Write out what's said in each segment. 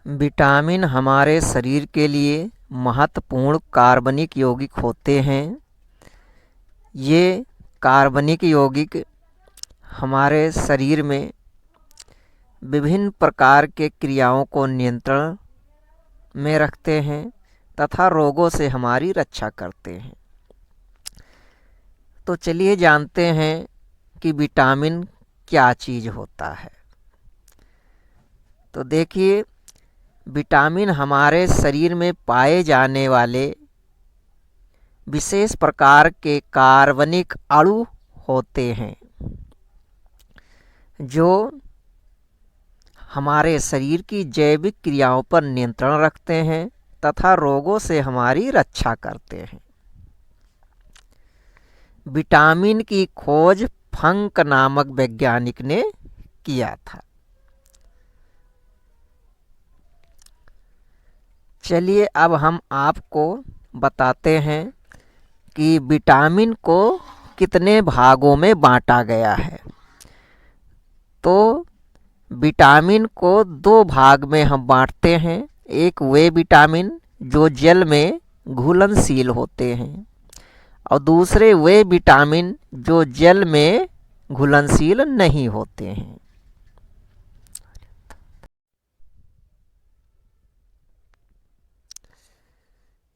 Vitamin हमारे शरीर के लिए महत्वपूर्ण कार्बनिक यौगिक होते हैं। ये कार्बनिक यौगिक हमारे शरीर में विभिन्न प्रकार के क्रियाओं को नियंत्रण में रखते हैं तथा रोगों से हमारी रक्षा करते हैं। तो चलिए जानते हैं कि विटामिन क्या चीज़ होता है। तो देखिए, विटामिन हमारे शरीर में पाए जाने वाले विशेष प्रकार के कार्बनिक अणु होते हैं जो हमारे शरीर की जैविक क्रियाओं पर नियंत्रण रखते हैं तथा रोगों से हमारी रक्षा करते हैं। विटामिन की खोज फंक नामक वैज्ञानिक ने किया था। चलिए अब हम आपको बताते हैं कि विटामिन को कितने भागों में बांटा गया है। तो विटामिन को दो भाग में हम बांटते हैं। एक वे विटामिन जो जल में घुलनशील होते हैं और दूसरे वे विटामिन जो जल में घुलनशील नहीं होते हैं।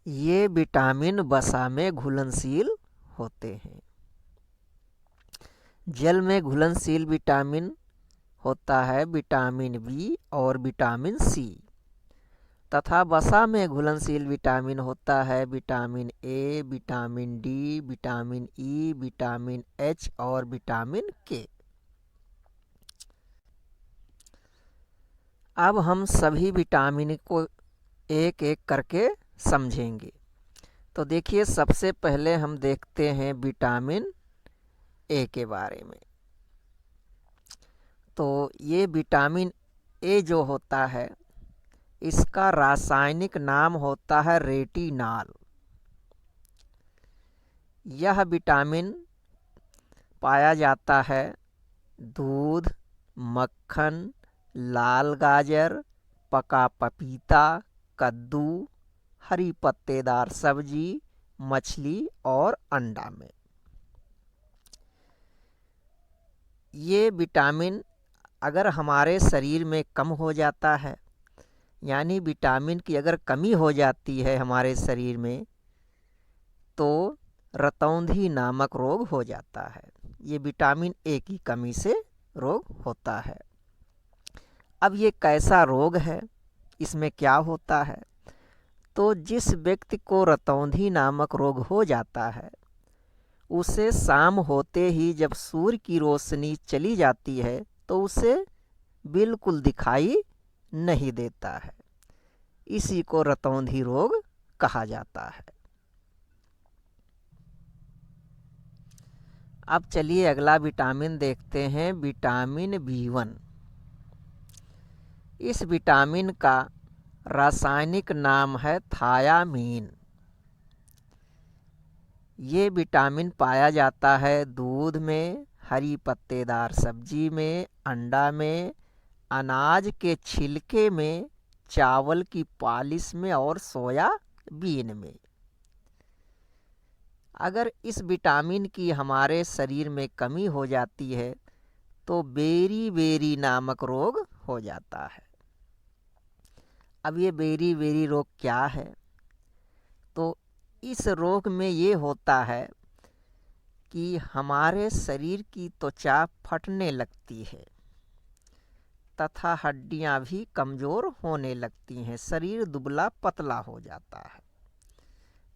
ये विटामिन वसा में घुलनशील होते हैं। जल में घुलनशील विटामिन होता है विटामिन बी और विटामिन सी तथा वसा में घुलनशील विटामिन होता है vitamin A, vitamin D, vitamin E, vitamin H और विटामिन के। अब हम सभी विटामिन को एक एक करके समझेंगे। तो देखिए, सबसे पहले हम देखते हैं विटामिन ए के बारे में। तो ये विटामिन ए जो होता है इसका रासायनिक नाम होता है रेटिनॉल। यह विटामिन पाया जाता है दूध, मक्खन, लाल गाजर, पका पपीता, कद्दू, हरी पत्तेदार सब्जी, मछली और अंडा में। ये विटामिन अगर हमारे शरीर में कम हो जाता है, यानी विटामिन की अगर कमी हो जाती है हमारे शरीर में, तो रतौंधी नामक रोग हो जाता है। ये विटामिन ए की कमी से रोग होता है। अब ये कैसा रोग है, इसमें क्या होता है? तो जिस व्यक्ति को रतौंधी नामक रोग हो जाता है उसे शाम होते ही जब सूर्य की रोशनी चली जाती है तो उसे बिल्कुल दिखाई नहीं देता है। इसी को रतौंधी रोग कहा जाता है। अब चलिए अगला विटामिन देखते हैं, विटामिन बी1। इस विटामिन का रासायनिक नाम है थायामीन। ये विटामिन पाया जाता है दूध में, हरी पत्तेदार सब्जी में, अंडा में, अनाज के छिलके में, चावल की पालिश में और सोयाबीन में। अगर इस विटामिन की हमारे शरीर में कमी हो जाती है तो बेरी बेरी नामक रोग हो जाता है। अब ये बेरी बेरी रोग क्या है? तो इस रोग में ये होता है कि हमारे शरीर की त्वचा फटने लगती है तथा हड्डियां भी कमज़ोर होने लगती हैं। शरीर दुबला पतला हो जाता है।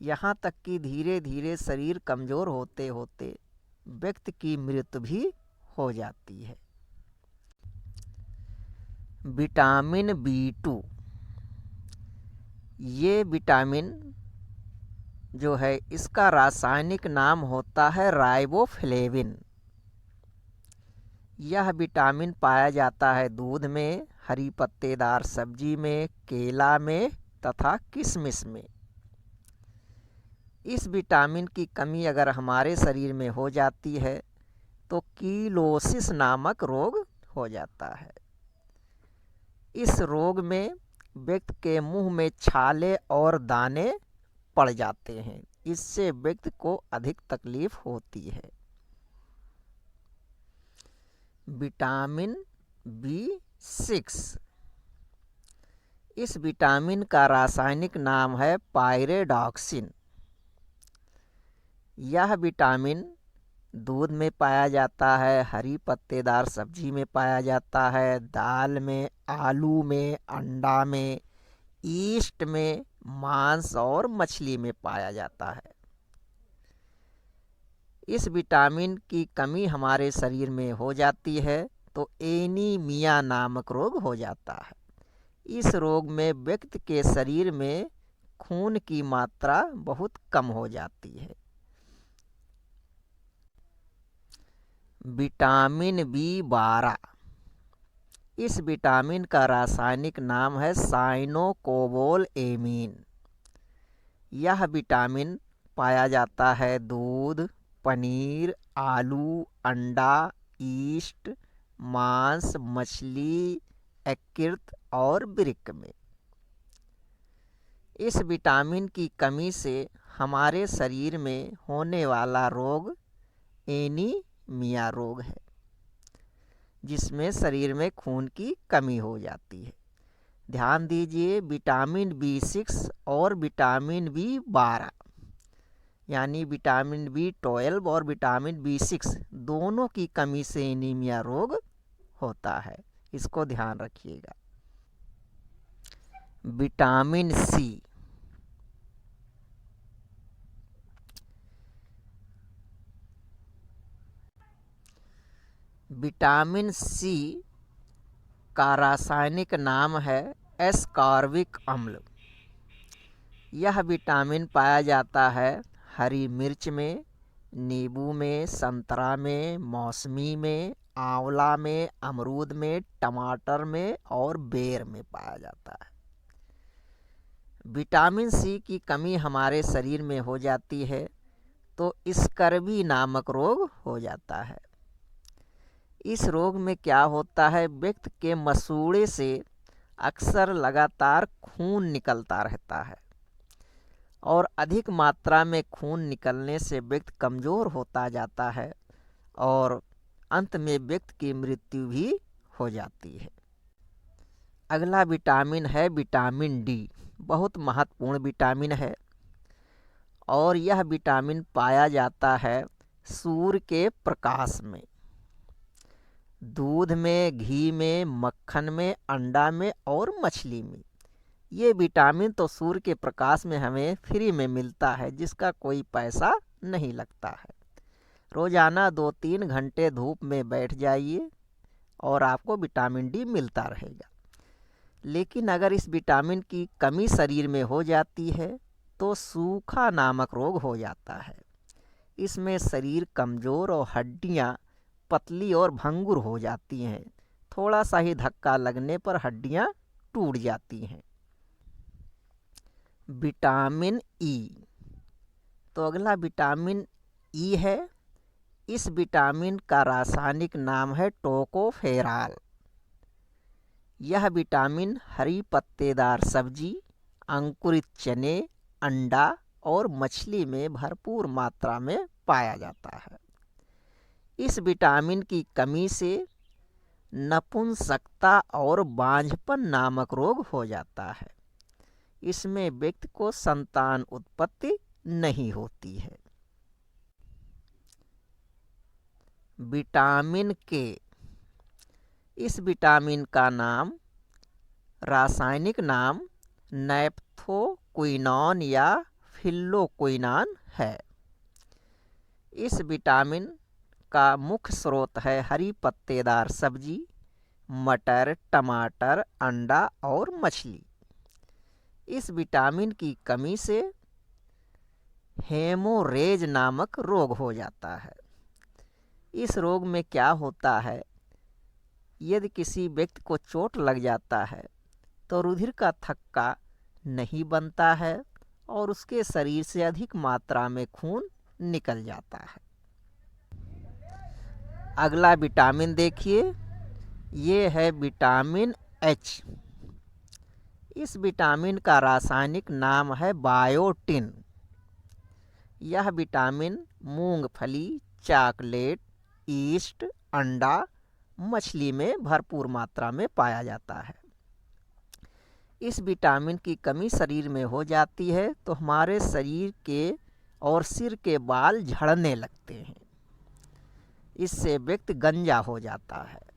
यहाँ तक कि धीरे धीरे शरीर कमज़ोर होते होते व्यक्ति की मृत्यु भी हो जाती है। विटामिन बी2, ये विटामिन जो है इसका रासायनिक नाम होता है राइबोफ्लेविन। यह विटामिन पाया जाता है दूध में, हरी पत्तेदार सब्जी में, केला में तथा किशमिश में। इस विटामिन की कमी अगर हमारे शरीर में हो जाती है तो कीलोसिस नामक रोग हो जाता है। इस रोग में व्यक्ति के मुंह में छाले और दाने पड़ जाते हैं। इससे व्यक्ति को अधिक तकलीफ होती है। Vitamin B6। इस विटामिन का रासायनिक नाम है पायरिडॉक्सिन। यह विटामिन दूध में पाया जाता है, हरी पत्तेदार सब्जी में पाया जाता है, दाल में, आलू में, अंडा में, यीस्ट में, मांस और मछली में पाया जाता है। इस विटामिन की कमी हमारे शरीर में हो जाती है तो एनीमिया नामक रोग हो जाता है। इस रोग में व्यक्ति के शरीर में खून की मात्रा बहुत कम हो जाती है। Vitamin B12। इस विटामिन का रासायनिक नाम है साइनोकोबालेमिन। यह विटामिन पाया जाता है दूध, पनीर, आलू, अंडा, यीस्ट, मांस, मछली, यकृत और वृक्क में। इस विटामिन की कमी से हमारे शरीर में होने वाला रोग एनीमिया रोग है, जिसमें शरीर में खून की कमी हो जाती है। ध्यान दीजिए, विटामिन B6 और विटामिन B12 यानी विटामिन B12 और विटामिन B6 दोनों की कमी से एनीमिया रोग होता है। इसको ध्यान रखिएगा। Vitamin C। विटामिन C का रासायनिक नाम है एस्कॉर्बिक अम्ल। यह विटामिन पाया जाता है हरी मिर्च में, नींबू में, संतरा में, मौसमी में, आंवला में, अमरूद में, टमाटर में और बेर में पाया जाता है। विटामिन C की कमी हमारे शरीर में हो जाती है तो स्कर्वी नामक रोग हो जाता है। इस रोग में क्या होता है, व्यक्ति के मसूड़े से अक्सर लगातार खून निकलता रहता है और अधिक मात्रा में खून निकलने से व्यक्ति कमज़ोर होता जाता है और अंत में व्यक्ति की मृत्यु भी हो जाती है। अगला विटामिन है विटामिन D। बहुत महत्वपूर्ण विटामिन है और यह विटामिन पाया जाता है सूर्य के प्रकाश में, दूध में, घी में, मक्खन में, अंडा में और मछली में। ये विटामिन तो सूर्य के प्रकाश में हमें फ्री में मिलता है, जिसका कोई पैसा नहीं लगता है। रोज़ाना 2-3 घंटे धूप में बैठ जाइए और आपको विटामिन D मिलता रहेगा। लेकिन अगर इस विटामिन की कमी शरीर में हो जाती है तो सूखा नामक रोग हो जाता है। इसमें शरीर कमज़ोर और हड्डियाँ पतली और भंगुर हो जाती हैं। थोड़ा सा ही धक्का लगने पर हड्डियाँ टूट जाती हैं। Vitamin E। तो अगला विटामिन E है। इस विटामिन का रासायनिक नाम है टोकोफेरॉल। यह विटामिन हरी पत्तेदार सब्जी, अंकुरित चने, अंडा और मछली में भरपूर मात्रा में पाया जाता है। इस विटामिन की कमी से नपुंसकता और बांझपन नामक रोग हो जाता है। इसमें व्यक्ति को संतान उत्पत्ति नहीं होती है। Vitamin K। इस विटामिन का रासायनिक नाम नैप्थोक्विनोन या फिल्लोक्विनान है। इस विटामिन का मुख्य स्रोत है हरी पत्तेदार सब्जी, मटर, टमाटर, अंडा और मछली। इस विटामिन की कमी से हेमोरेज नामक रोग हो जाता है। इस रोग में क्या होता है, यदि किसी व्यक्ति को चोट लग जाता है तो रुधिर का थक्का नहीं बनता है और उसके शरीर से अधिक मात्रा में खून निकल जाता है। अगला विटामिन देखिए, ये है विटामिन H। इस विटामिन का रासायनिक नाम है बायोटिन। यह विटामिन मूंगफली, चॉकलेट, ईस्ट, अंडा, मछली में भरपूर मात्रा में पाया जाता है। इस विटामिन की कमी शरीर में हो जाती है तो हमारे शरीर के और सिर के बाल झड़ने लगते हैं। इससे व्यक्ति गंजा हो जाता है।